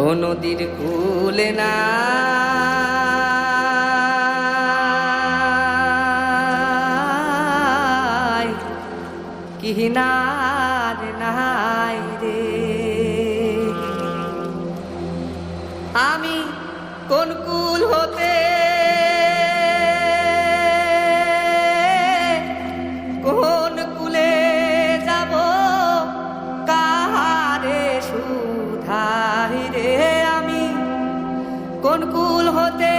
ও নদীর কূলে না কিনার নাই রে, আমি কোন কুল হতে কোন কুলে যাব, কাহারে সুধাই রে। আমি কোন কুল হতে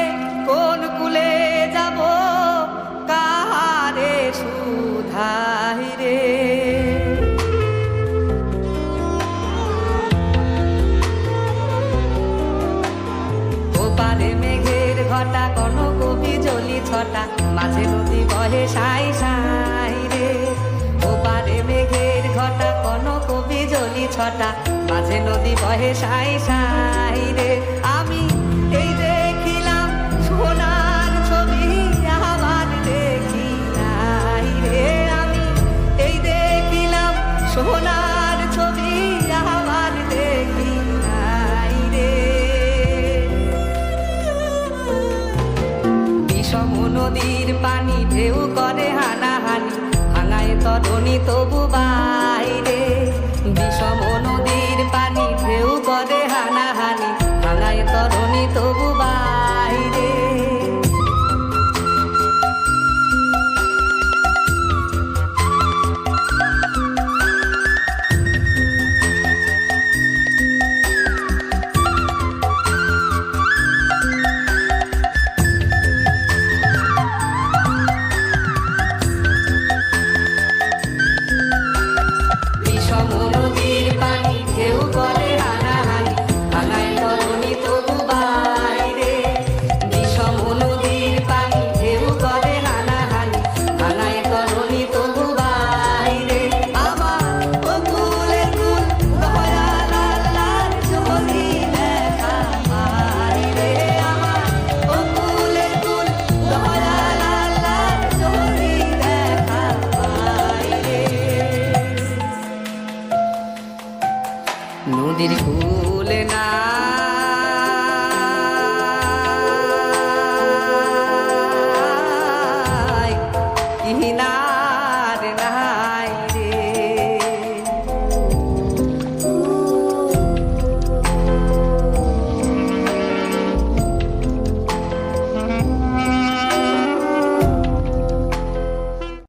কোন কুলে যাব, কাহারে সুধাই রে। ওপারে মেঘের ঘটা কনক বিজলি ছটা, মাঝে নদী বহে সাই সাই রে। ওপারে মেঘের ঘটা কনক বিজলি ছটা, মাঝে নদী বহে সাই সাই রে। আমি এই দেখিলাম সোনার ছবি, আবার দেখি নাই রে। আমি এই দেখিলাম সোনার ছবি, আবার দেখি নাই রে। বিষম নদীর পানি ঢেউ করে হানাহানি, ভাঙায় তরণী তবু বাইরে। বিষম নদীর পানি ঢেউ করে হানাহানি, ভাঙায় তরণী তবু বাইরে। নদীর কূলে না